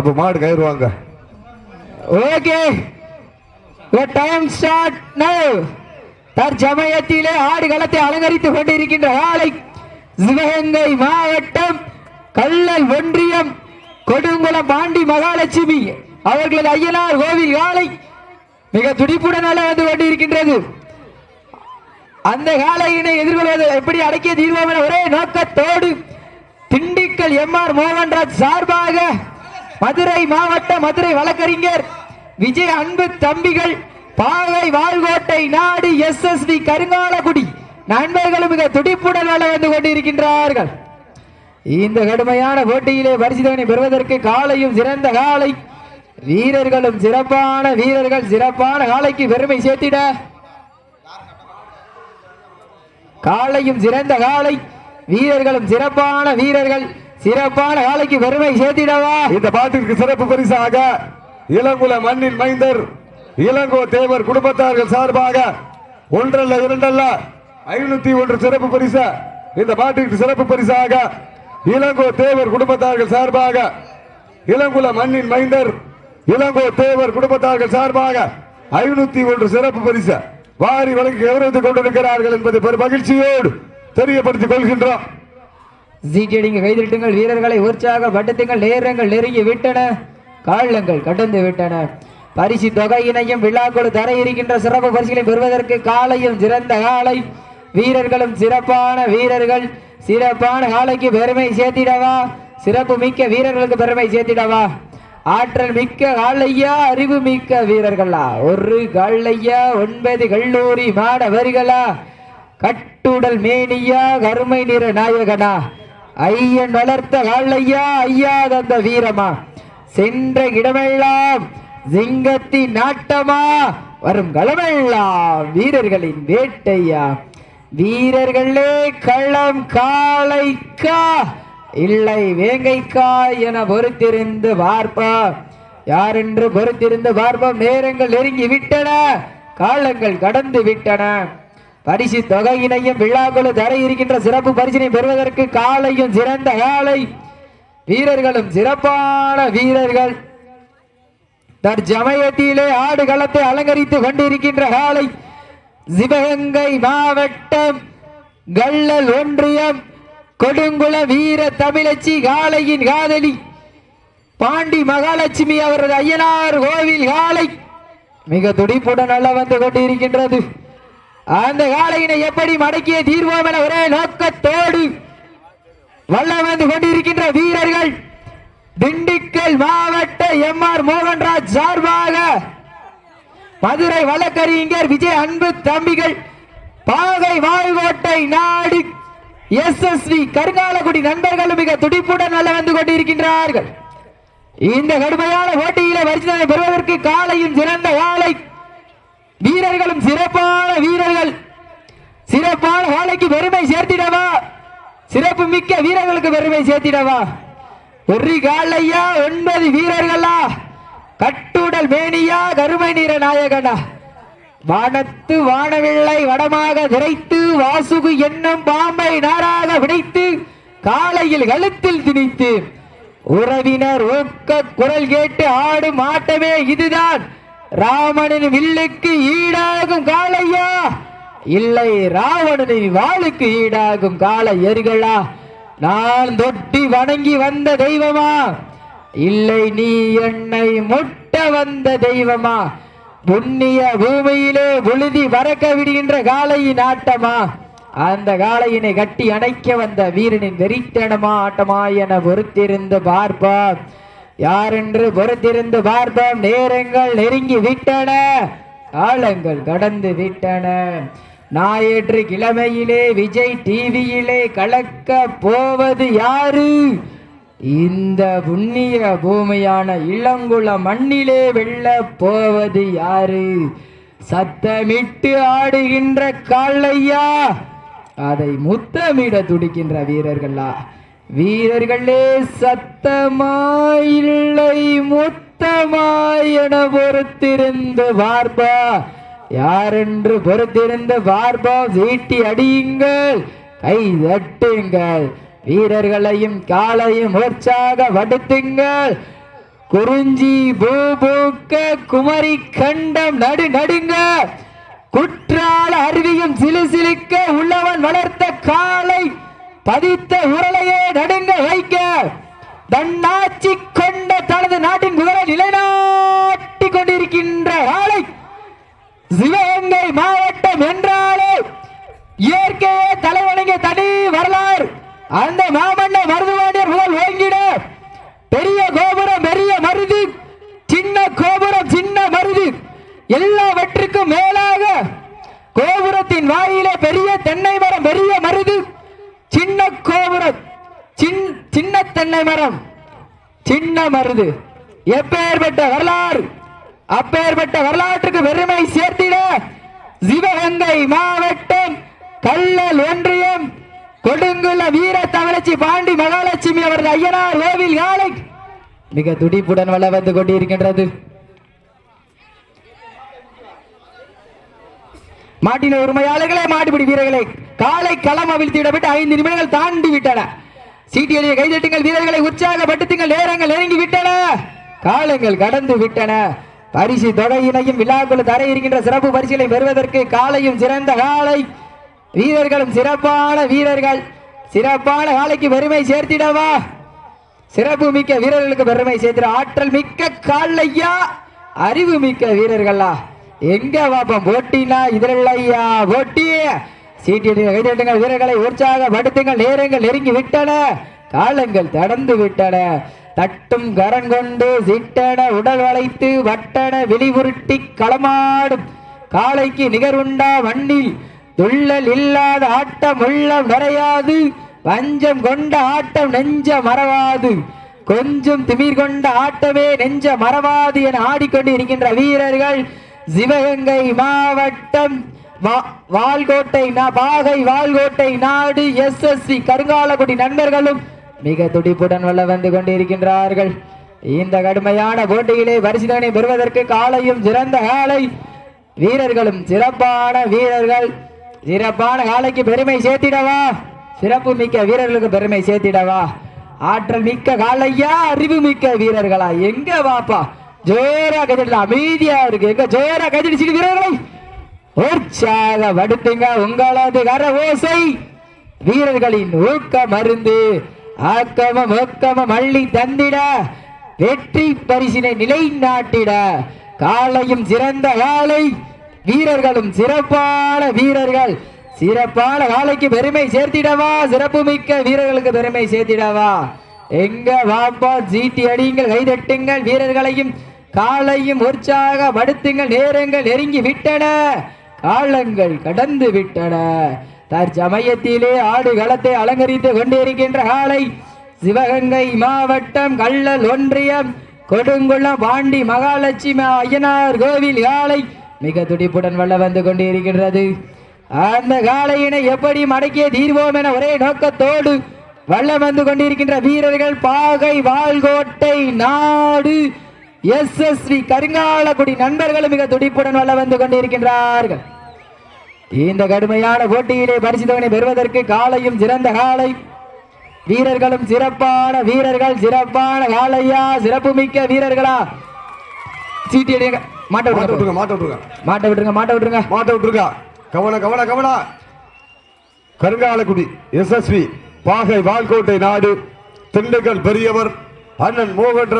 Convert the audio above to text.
அப்ப மாடு கயிறுவாங்க. Okay, time start நவ. தற்சமயத்திலே ஆடுகளத்தை அலங்கரித்துக் கொண்டிருக்கின்ற காலை சிவகங்கை மாவட்டம் கள்ளல் ஒன்றியம் கொடுங்குளம் பாண்டி மகாலட்சுமி அவர்களது ஐயனார் கோவில் காலை மிக துடிப்புடன் வந்து கொண்டிருக்கின்றது. அந்த காலையினை எதிர்கொள்வது எப்படி அடக்கிய தீர்வோம் என ஒரே நோக்கத்தோடு திண்டுக்கல் எம்ஆர் மோகன்ராஜ் சார்பாக மதுரை மாவட்ட மதுரை வழக்கறிஞர் விஜய் அன்பு தம்பிகள் பாவை வாழ்கோட்டை நாடு SSV கருங்காலக்குடி நண்பர்களும் மிக துடிப்புடன் வந்து கொண்டிருக்கின்றார்கள். இந்த கடுமையான போட்டியிலே பரிசுதனை பெறுவதற்கு காலையும் சிறந்த காலை வீரர்களும் சிறப்பான வீரர்கள் சிறப்பான காலைக்கு பெருமை சேர்த்திட காலையும் சிறந்த காலை வீரர்களும் சிறப்பான வீரர்கள் சிறப்பான காலைக்கு பெருமை சேர்த்திடவா. இந்த பாட்டிற்கு சிறப்பு பரிசாக இளங்குல மண்ணின் மைந்தர் இளங்கோ தேவர் குடும்பத்தார்கள் சார்பாக ஒன்றல்ல இரண்டல்ல 501 சிறப்பு பரிசு. இந்த பாட்டிற்கு சிறப்பு பரிசாக இளங்கோ தேவர் குடும்பத்தார்கள் சார்பாக இளங்குல மண்ணின் மைந்தர் இளங்கோ தேவர் குடும்பத்தார்கள் சார்பாக 501 சிறப்பு பரிசு வாரி வழங்கி கௌரவித்துக் கொண்டிருக்கிறார்கள் என்பதை பெரும் மகிழ்ச்சியோடு தெரியப்படுத்திக் கொள்கின்றோம். கைதிட்டுங்கள், வீரர்களை உற்சாகப்படுத்துங்கள். நேரங்கள் நெருங்கி விட்டன, காலங்கள் கடந்து விட்டன. பரிசு தொகையினையும் விழாக்குழு தர இருக்கின்ற சிறப்பு பரிசுகளை பெறுவதற்கு காலையும் சிறந்த காலை வீரர்களும் சிறப்பான வீரர்கள் சிறப்பான காலைக்கு பெருமை சேர்த்திடவா. சிறப்பு மிக்க வீரர்களுக்கு பெருமை சேர்த்திடவா. ஆற்றல் மிக்க காலையா, அறிவு மிக்க வீரர்களா, ஒரு காலையா 9 கல்லூரி மாணவர்களா, கட்டுடல் மேனியா, கருமை நிற நாயகனா, ஐயன் வளர்த்த காலையா, ஐயா தந்த வீரமா, சென்ற இடமெல்லாம் சிங்கத்தின் நாட்டமா, வரும் களமெல்லாம் வீரர்களின் வேட்டையா. வீரர்களே களம் காளைக்கா இல்லை வேங்கைக்கா என பொறுத்திருந்து பார்ப்போம். யார் என்று பொறுத்திருந்து பார்ப்போம். நேரங்கள் நெருங்கி விட்டன, காலங்கள் கடந்து விட்டன. பரிசு தொகையினையும் விழாக்குழு தர இருக்கின்ற சிறப்பு பரிசினை பெறுவதற்கு காலையும் சிறந்த காலை வீரர்களும் சிறப்பான வீரர்கள் தற்சமயத்திலே ஆடுகளத்தை அலங்கரித்துக் கொண்டிருக்கின்ற காலை சிவகங்கை மாவட்டம் கள்ளல் ஒன்றியம் கொடுங்குள வீர தமிழச்சி காளையின் காதலி பாண்டி மகாலட்சுமி அவரது ஐயனார் கோவில் காலை மிக துடிப்புடன் அல்ல வந்து கொண்டிருக்கின்றது. அந்த காளையினை எப்படி மடக்கிய தீர்வோம் என ஒரே நோக்கத்தோடு வல்ல வந்து கொண்டிருக்கின்ற வீரர்கள் திண்டுக்கல் மாவட்ட எம்ஆர் மோகன்ராஜ் சார்பாக மதுரை வழக்கறிஞர் விஜய் அன்பு தம்பிகள் பாகை வாழ்கோட்டை நாடு SSV கருங்காலக்குடி நண்பர்களும் மிக துடிப்புடன் நல்ல வந்து கொண்டிருக்கின்றார்கள். இந்த கடுமையான போட்டியிலே பரிசுதனை பெறுவதற்கு காலையும் சிறந்த காலை வீரர்களும் சிறப்பான வீரர்கள் சிறப்பான காலைக்கு பெருமை சேர்த்திடவா. சிறப்பு மிக்க வீரர்களுக்கு பெருமை சேர்த்திடவா. ஒரு காலையா 9 வீரர்களா, கட்டுடல் மேனியா, கருமை நிற நாயகனா, வானத்து வானவில்லை வடமாக திரைத்து வாசுகு என்னும் பாம்பை நாராக விடைத்து காலையில் கழுத்தில் திணித்து உறவினர் ஊக்க குரல் கேட்டு ஆடும் ஆட்டமே இதுதான். ராமனின் வில்லுக்கு ஈடாகும் காளையா இல்லை ராவணனின் வாளுக்கு ஈடாகும் காளை எரிகளா? நான் தொட்டி வணங்கி வந்த தெய்வமா இல்லை நீ என்னை முட்ட வந்த தெய்வமா? புண்ணிய பூமியிலே புழுதி பறக்க விடுகின்ற காளையின் ஆட்டமா? அந்த காளையினை கட்டி அணைக்க வந்த வீரனின் வெறித்தனமா ஆட்டமா என பொறுத்திருந்து பார்ப்போம். யார் என்று பொறுத்திருந்து பார்ப்போம். நேரங்கள் நெருங்கி விட்டன, காலங்கள் கடந்து விட்டன. ஞாயிற்று கிழமையிலே விஜய் டிவியிலே கலக்க போவது யாரு? இந்த புண்ணிய பூமியான இளங்குள மண்ணிலே வெல்ல போவது யாரு? சத்தமிட்டு ஆடுகின்ற காளையா, அதை முத்தமிட துடிக்கின்ற வீரர்களா? வீரர்களே சத்தமாய் இல்லை முத்தமாய் என பொறுத்திருந்து பார்ப்பா. யாரென்று பொறுத்திருந்து பார்ப்போம். வீட்டி அடியுங்கள், கை தட்டுங்கள், வீரர்களையும் காலையும் உற்சாகப்படுத்துங்கள். குறிஞ்சி பூபூக்க குமரி கண்டம் நடு நடுங்க குற்றால அருவியும் சிலுசிலுக்க உள்ளவன் வளர்த்த காலை பதித்த உரலையே நடுங்க வைக்க தன்னாட்சி கொண்ட தனது நாட்டின் புகழை நிலைநாட்டி கொண்டிருக்கின்ற காலை சிவகங்கை மாவட்டம் என்றாலே இயற்கையே தலைவணங்க தனி வரலாறு அந்த மாமன்ன மருதுவாண்டியர் புகழ் ஓங்கிட பெரிய கோபுரம் பெரிய மருது சின்ன கோபுரம் சின்ன மருது எல்லாவற்றுக்கும் மேலாக கோபுரத்தின் வாயிலே பெரிய தென்னை மரம் பெரிய மருது சின்ன கோபுரம் சின்ன தென்னை மரம் சின்ன மருது எப்பேற்பட்ட வரலாறு அப்பேற்பட்ட வரலாற்றுக்கு பெருமை சேர்த்திட சிவகங்கை மாவட்டம் கள்ளல் ஒன்றியம் கொடுங்குள வீர தமிழச்சி பாண்டி மகாலட்சுமி அவரது ஐயனார் கோவில் காலை மிக துடிப்புடன் வள வந்து கொண்டிருக்கின்றது. மாட்டின உரிமையாளர்களே மாட்டுப்பிடி வீரர்களை காலை களம் அவிழ்த்திடப்பட்டு 5 நிமிடங்கள் தாண்டி விட்டன. சீட்டியடிய கைதட்டுங்கள் வீரர்களை உற்சாகப்படுத்துங்கள் நேரங்கள் நெருங்கி விட்டன காலங்கள் கடந்து விட்டன. பரிசு தொகையினையும் விழாக்குழு தர இருக்கின்ற சிறப்பு பரிசுகளை பெறுவதற்கு காலையும் சிறந்த காலை வீரர்களும் சிறப்பான வீரர்கள் சிறப்பான காலைக்கு பெருமை சேர்த்திடவா சிறப்பு மிக்க வீரர்களுக்கு பெருமை சேர்த்திட ஆற்றல் மிக்க காலையா அறிவு மிக்க வீரர்களா எங்க வாப்பம் போட்டினா இதில் ஐயா போட்டி சீட்டிய கைதட்டுங்கள் வீரர்களை உற்சாகப்படுத்துங்கள் நேரங்கள் நெருங்கி விட்டன காலங்கள் கடந்து விட்டன. தட்டும் கரன் கொண்டு சிட்டன உடல் வளைத்து வட்டன விழிபுருட்டி களமாடும் காலைக்கு நிகருண்டா மண்ணில் துள்ளல் இல்லாத ஆட்டம் உள்ளம் நிறையாது வஞ்சம் கொண்ட ஆட்டம் நெஞ்ச மறவாது கொஞ்சம் திமிர் கொண்ட ஆட்டமே நெஞ்ச மறவாது என ஆடிக்கொண்டு இருக்கின்ற வீரர்கள் சிவகங்கை மாவட்டம் வால்கோட்டை பாகை வால்கோட்டை நாடு SSC கருங்காலக்குடி நண்பர்களும் மிக துடிப்புடன் வல்ல வந்து கொண்டிருக்கின்றார்கள். இந்த கடுமையான போட்டியிலே பரிசுதனை பெறுவதற்கு காலையும் சிறந்த காலை வீரர்களும் சிறப்பான வீரர்கள் சிறப்பான காலைக்கு பெருமை சேர்த்திடவா சிறப்பு மிக்க வீரர்களுக்கு பெருமை சேர்த்திடவா ஆற்றல் மிக்க காலையா அறிவு மிக்க வீரர்களா எங்க வாப்பா ஜோரா கதிடு அமைதியா இருக்கு எங்க ஜோரா கதிடிச்சு வீரர்களை உற்சாகப்படுத்துங்க உங்களது கர ஓசை வீரர்களின் ஊக்க மருந்து ஆக்கமம் ஊக்கமம் அள்ளி தந்திட வெற்றி பரிசினை நிலைநாட்டிட காலையும் சிறந்த காலை வீரர்களும் சிறப்பான வீரர்கள் சிறப்பான காலைக்கு பெருமை சேர்த்திடவா சிறப்பு மிக்க வீரர்களுக்கு பெருமை சேர்த்திடவா எங்க வாப்பா சீட்டி அடியுங்கள் கைதட்டுங்கள் வீரர்களையும் காலையும் உற்சாகப்படுத்துங்கள் நேரங்கள் நெருங்கி விட்டன காலங்கள் கடந்து விட்டன. தற்சமயத்திலே ஆடு களத்தை அலங்கரித்து கொண்டிருக்கின்ற காலை சிவகங்கை மாவட்டம் கள்ளல் ஒன்றியம் கொடுங்குளம் பாண்டி மகாலட்சுமி ஐயனார் கோவில் காலை மிக துடிப்புடன் வல்ல வந்து கொண்டிருக்கின்றது. அந்த காலையினை எப்படி மடக்கிய தீர்வோம் என ஒரே நோக்கத்தோடு வல்ல வந்து கொண்டிருக்கின்ற வீரர்கள் பாகை வால்கோட்டை நாடு SSV கருங்காலக்குடி நண்பர்களும் மிக துடிப்புடன் வல்ல வந்து கொண்டிருக்கின்றார்கள். இந்த கடுமையான போட்டியிலே பரிசுத்தவனை பெறுவதற்கு காலையும் சிறந்த காலை வீரர்களும் சிறப்பான வீரர்கள் சிறப்பான காலையா சிறப்பு மிக்க வீரர்களா சீட்டி மாட்ட விட்டுருங்க கவன கருங்காலக்குடி SSV பாகை வால்கோட்டை நாடு திண்டுக்கல் பெரியவர் அண்ணன் மோகன்